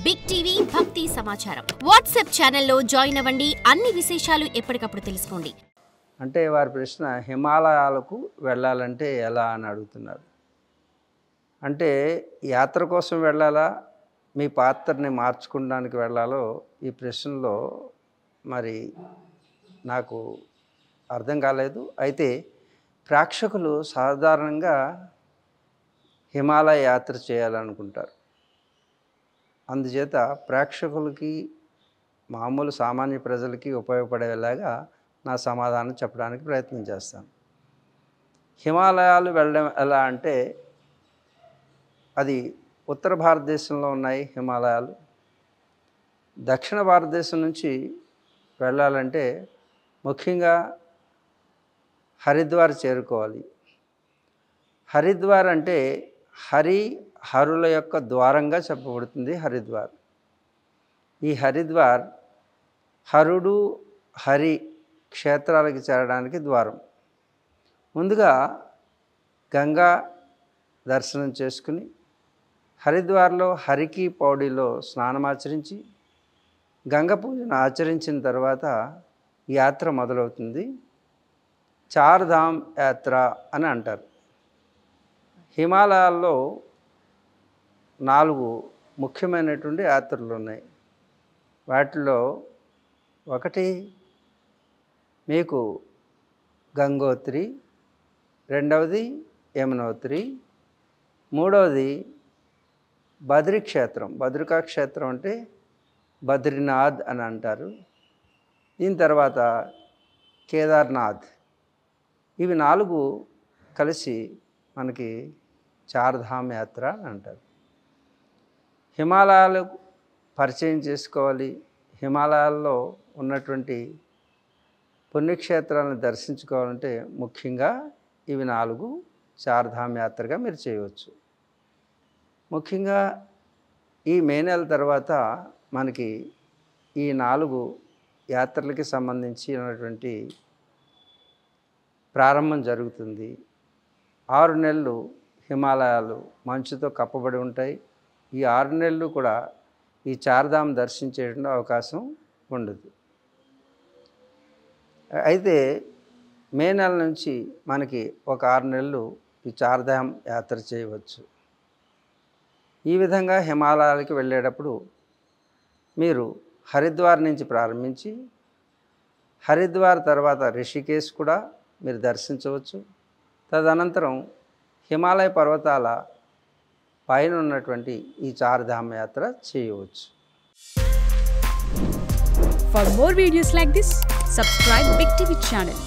Big TV భక్తి సమాచారం WhatsApp ఛానల్లో జాయిన్ అవ్వండి. అన్ని విశేషాలు ఎప్పటికప్పుడు తెలుసుకోండి. అంటే వారి ప్రశ్న హిమాలయాలకు వెళ్ళాలంటే ఎలా అని అడుగుతున్నారు. అంటే యాత్ర కోసం వెళ్ళాలా, మీ పాత్రని మార్చుకోవడానికి వెళ్ళాలో ఈ ప్రశ్నలో మరి నాకు అర్థం కాలేదు. అయితే ప్రేక్షకులు సాధారణంగా హిమాలయ యాత్ర చేయాలనుకుంటారు. అందుచేత ప్రేక్షకులకి మామూలు సామాన్య ప్రజలకి ఉపయోగపడేలాగా నా సమాధానం చెప్పడానికి ప్రయత్నం చేస్తాను. హిమాలయాలు వెళ్ళడం ఎలా అంటే, అది ఉత్తర భారతదేశంలో ఉన్నాయి హిమాలయాలు. దక్షిణ భారతదేశం నుంచి వెళ్ళాలంటే ముఖ్యంగా హరిద్వార్ చేరుకోవాలి. హరిద్వార్ అంటే హరుల యొక్క ద్వారంగా చెప్పబడుతుంది హరిద్వార్. ఈ హరిద్వార్ హరుడు హరి క్షేత్రాలకు చేరడానికి ద్వారం. ముందుగా గంగా దర్శనం చేసుకుని హరిద్వార్లో హరికి పౌడిలో స్నానమాచరించి గంగ పూజను ఆచరించిన తర్వాత యాత్ర మొదలవుతుంది. చార్ధామ్ యాత్ర అని అంటారు. హిమాలయాల్లో 4 ముఖ్యమైనటువంటి యాత్రలు ఉన్నాయి. వాటిలో ఒకటి మీకు గంగోత్రి, రెండవది యమునోత్రి, మూడవది బద్రీ క్షేత్రం. బద్రికా క్షేత్రం అంటే బద్రీనాథ్ అని అంటారు. దీని తర్వాత కేదార్నాథ్. ఇవి 4 కలిసి మనకి చార్ధామ్ యాత్ర అని అంటారు. హిమాలయాలు పరిచయం చేసుకోవాలి, హిమాలయాల్లో ఉన్నటువంటి పుణ్యక్షేత్రాలను దర్శించుకోవాలంటే ముఖ్యంగా ఇవి 4 చార్ధామ్ యాత్రగా మీరు చేయవచ్చు. ముఖ్యంగా ఈ మే నెల తర్వాత మనకి ఈ 4 యాత్రలకి సంబంధించినటువంటి ప్రారంభం జరుగుతుంది. 6 నెలలు హిమాలయాలు మంచుతో కప్పబడి ఉంటాయి. ఈ 6 నెలలు కూడా ఈ చార్ధామ్ దర్శించేటువంటి అవకాశం ఉండదు. అయితే మే నెల నుంచి మనకి ఒక 6 నెలలు ఈ చార్ధామ్ యాత్ర చేయవచ్చు. ఈ విధంగా హిమాలయాలకి వెళ్ళేటప్పుడు మీరు హరిద్వార్ నుంచి ప్రారంభించి హరిద్వార్ తర్వాత రిషికేశ్ కూడా మీరు దర్శించవచ్చు. తదనంతరం హిమాలయ పర్వతాల పైన ఉన్నటువంటి ఈ చార్ధామ్ యాత్ర చేయవచ్చు. For more videos like this, subscribe Big TV channel.